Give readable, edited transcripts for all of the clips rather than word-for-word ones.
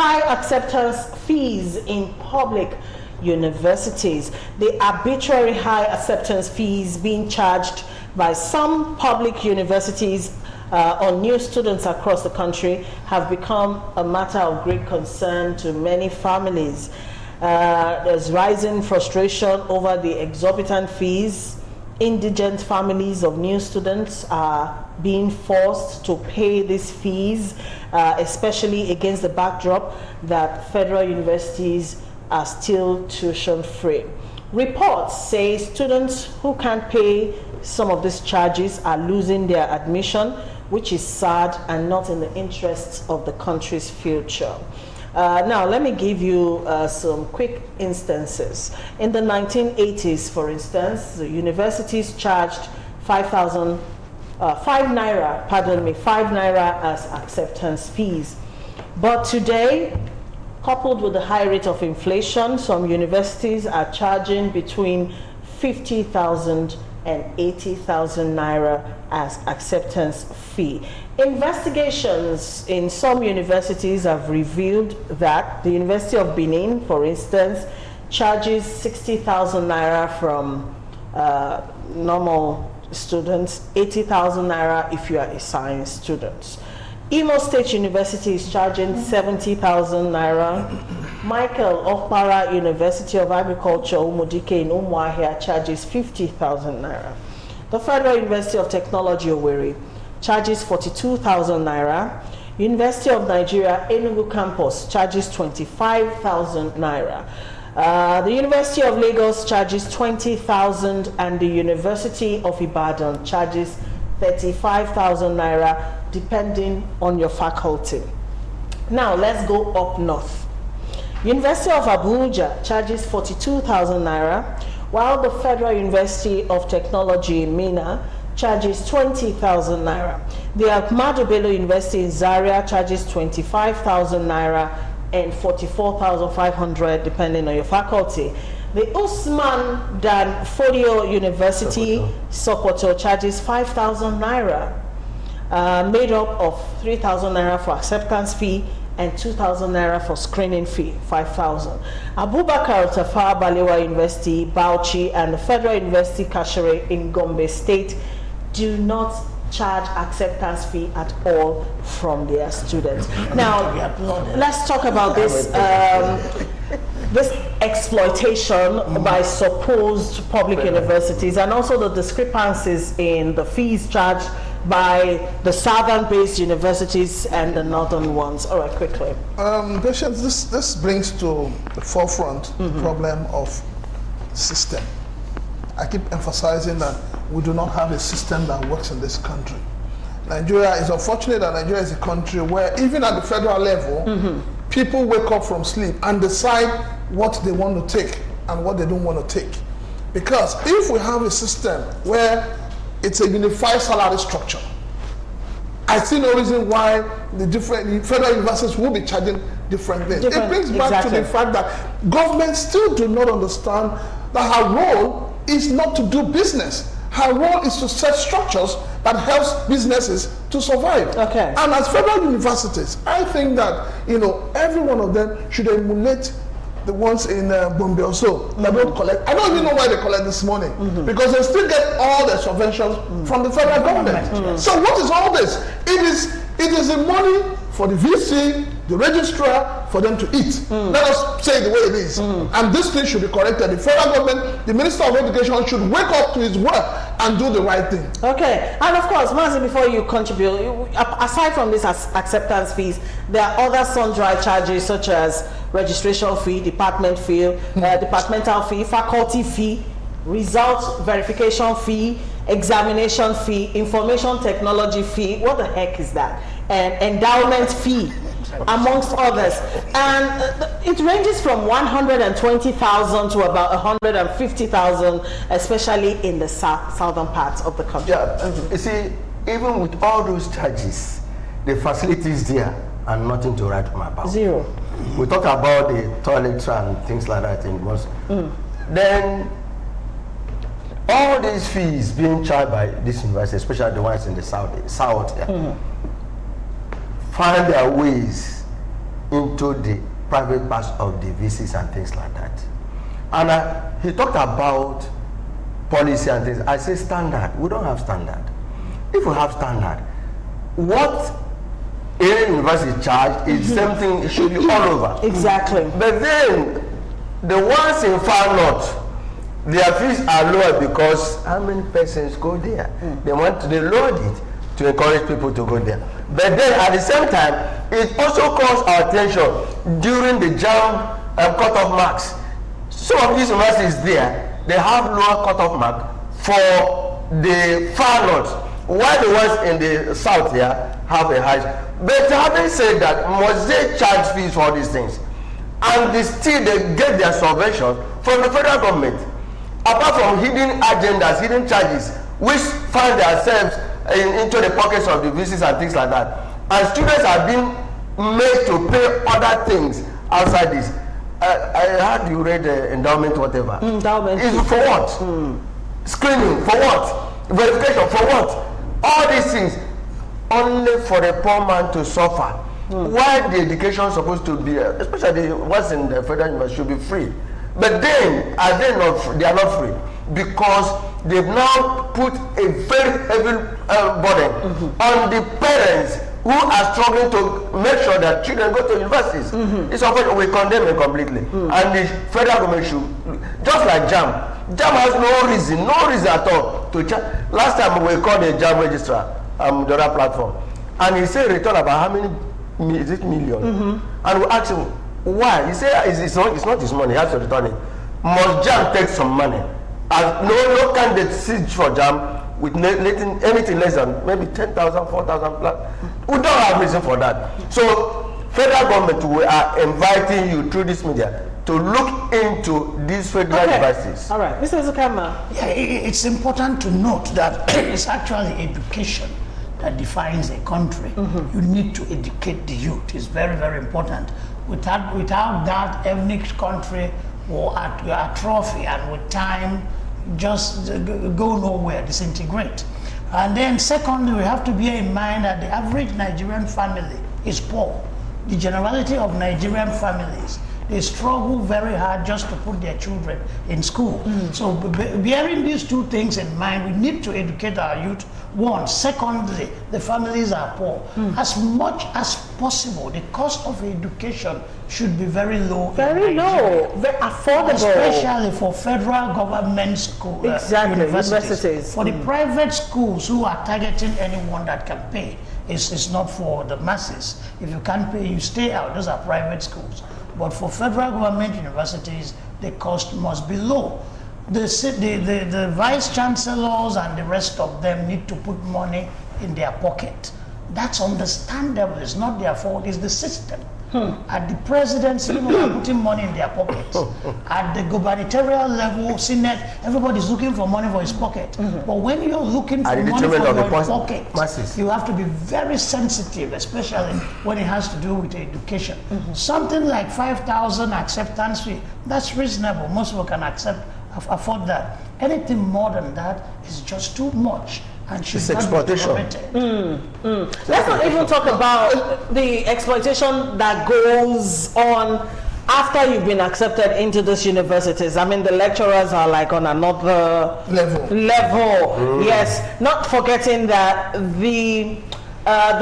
high acceptance fees in public universities. The arbitrary high acceptance fees being charged by some public universities on new students across the country have become a matter of great concern to many families. There's rising frustration over the exorbitant fees. Indigent families of new students are being forced to pay these fees, especially against the backdrop that federal universities are still tuition free. Reports say students who can't pay some of these charges are losing their admission, which is sad and not in the interests of the country's future. Now, let me give you some quick instances. In the 1980s, for instance, the universities charged 5 naira as acceptance fees. But today, coupled with the high rate of inflation, some universities are charging between 50,000 and 80,000 naira as acceptance fee. Investigations in some universities have revealed that the University of Benin, for instance, charges 60,000 naira from normal students, 80,000 naira if you are a science student. Imo State University is charging 70,000 naira. Michael Okpara University of Agriculture, Umudike in Umuahia, charges 50,000 naira. The Federal University of Technology, Owerri, charges 42,000 naira. University of Nigeria, Enugu campus, charges 25,000 naira. The University of Lagos charges 20,000, and the University of Ibadan charges 35,000 naira, depending on your faculty. Now, let's go up north. University of Abuja charges 42,000 naira, while the Federal University of Technology in Minna charges 20,000 naira. The Ahmadu Bello University in Zaria charges 25,000 naira and 44,500 depending on your faculty. The Usman Dan Fodio University, Sokoto, charges 5,000 naira, made up of 3,000 naira for acceptance fee and 2,000 naira for screening fee, 5,000. Abubakar Tafawa Balewa University, Bauchi, and the Federal University Kashere in Gombe State do not charge acceptance fee at all from their students. Now, let's talk about this this exploitation by supposed public universities, and also the discrepancies in the fees charged by the southern-based universities and the northern ones. All right, quickly. Patience, this brings to the forefront the problem of system. I keep emphasizing that we do not have a system that works in this country. Nigeria is unfortunate that Nigeria is a country where even at the federal level, people wake up from sleep and decide what they want to take and what they don't want to take. Because if we have a system where it's a unified salary structure, I see no reason why the federal universities will be charging different things. It brings back to the fact that governments still do not understand that her role is not to do business. Her role is to set structures that helps businesses to survive. Okay. And as federal universities, I think that every one of them should emulate the ones in Bombay also that don't collect. I don't even know why they collect this money, because they still get all the subventions from the federal government. So what is all this? It is the money for the VC, the registrar, for them to eat. Let us say it the way it is. And this thing should be corrected. The federal government, the Minister of Education should wake up to his work and do the right thing. Okay, and of course, Mazi, before you contribute, aside from these acceptance fees, there are other sundry charges such as registration fee, departmental fee, faculty fee, results verification fee, examination fee, information technology fee. What the heck is that? And endowment fee, amongst others. And it ranges from 120,000 to about 150,000, especially in the southern parts of the country. Yeah, you see, even with all those charges, the facilities there are nothing to write home about. Zero. We talk about the toilets and things like that in most. Then all these fees being charged by this university, especially the ones in the south, find their ways into the private parts of the VCs and things like that. And he talked about policy and things. I say standard. We don't have standard. If we have standard, what any university charge is the same thing. It should be all over. Exactly. But then the ones in Far North, their fees are lower because how many persons go there? They lowered it to encourage people to go there. But then at the same time, it also calls our attention during the JAMB cutoff marks. Some of these universities there, they have lower cutoff mark for the Far North, while the ones in the South here have a high. But having said that, must they charge fees for these things? And still they get their subvention from the federal government. Apart from hidden agendas, hidden charges, which find themselves into the pockets of the VCs and things like that. And students are being made to pay other things outside this. I heard you read endowment, whatever. Endowment. Is for what? Screening, for what? Verification, for what? All these things, only for the poor man to suffer. Why the education is supposed to be, especially what's in the federal university, should be free. But then, they are not free because they've now put a very heavy burden on the parents who are struggling to make sure that children go to universities. It's unfortunate. We condemn it completely. And the federal government should, just like JAMB. JAMB has no reason at all to charge. Last time we called the JAMB registrar, the other platform, and he said return about how many, is it million? And we asked him, why? He said it's not his money, he has to return it. Must JAMB take some money? And no candidate sits for JAMB with anything less than maybe 10,000, 4,000 plus. We don't have reason for that. So federal government, we are inviting you through this media to look into these federal universities. All right, Mr. Zakama. Yeah, it's important to note that it's actually education that defines a country. You need to educate the youth. It's very, very important. Without that, every country will atrophy, and with time just go nowhere, disintegrate. And then secondly, we have to bear in mind that the average Nigerian family is poor. The generality of Nigerian families, they struggle very hard just to put their children in school. So bearing these two things in mind, we need to educate our youth. One. Secondly, the families are poor. As much as possible, the cost of education should be very low. Very low, very affordable. Especially for federal government school, universities. For the private schools who are targeting anyone that can pay, it's not for the masses. If you can't pay, you stay out. Those are private schools. But for federal government universities, the cost must be low. The vice chancellors and the rest of them need to put money in their pocket. That's understandable. It's not their fault. It's the system. At the presidency, people are putting money in their pockets. At the gubernatorial level, Senate, everybody's looking for money for his pocket. But when you're looking for money for your pocket, you have to be very sensitive, especially when it has to do with education. Something like 5,000 acceptance fee, that's reasonable. Most people can afford that. Anything more than that is just too much. And it's exploitation. Let's not even talk about the exploitation that goes on after you've been accepted into these universities. I mean, the lecturers are like on another level. Yes, not forgetting that the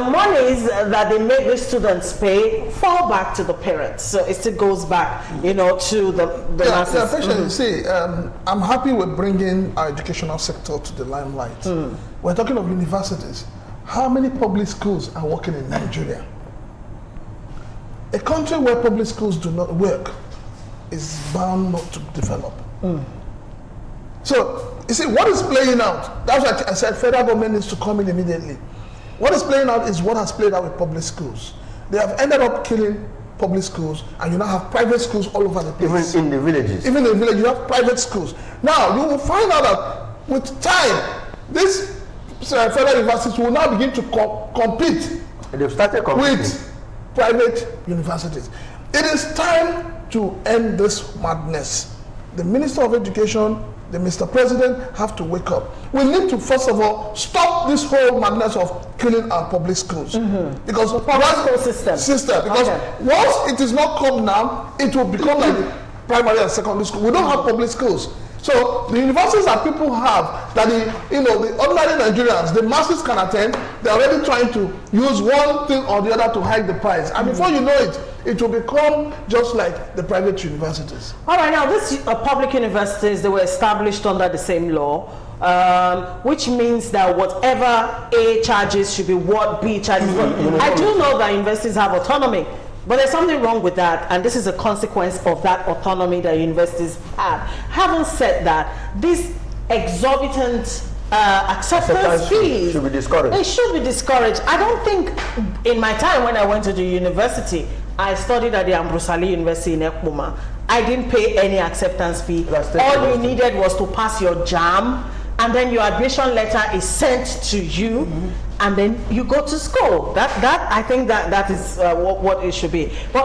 monies that they make the students pay fall back to the parents. So it still goes back, to the masses. See, I'm happy with bringing our educational sector to the limelight. We're talking of universities. How many public schools are working in Nigeria? A country where public schools do not work is bound not to develop. So, you see, what is playing out? That's why I said federal government needs to come in immediately. What is playing out is what has played out with public schools. They have ended up killing public schools, and you now have private schools all over the place. Even in the villages. Even in the village, you have private schools. Now, you will find out that with time, these federal universities will now begin to compete. They've started competing with private universities. It is time to end this madness. The Minister of Education, the Mr. President have to wake up. We need to, first of all, stop this whole madness of killing our public schools. Because the public school system. Because once it is not come now, it will become like the primary and secondary school. We don't have public schools. So the universities that people have, that the ordinary Nigerians, the masses can attend, they're already trying to use one thing or the other to hike the price. And before you know it, it will become just like the private universities. All right, now these public universities, they were established under the same law, which means that whatever A charges should be what B charges. I do know that universities have autonomy, but there's something wrong with that, and this is a consequence of that autonomy that universities have. Having said that, these exorbitant acceptance fees should be discouraged. They should be discouraged. I don't think in my time when I went to the university, I studied at the Ambrose Ali University in Ekpoma. I didn't pay any acceptance fee. All you needed was to pass your JAM, and then your admission letter is sent to you, and then you go to school. I think that is what it should be. But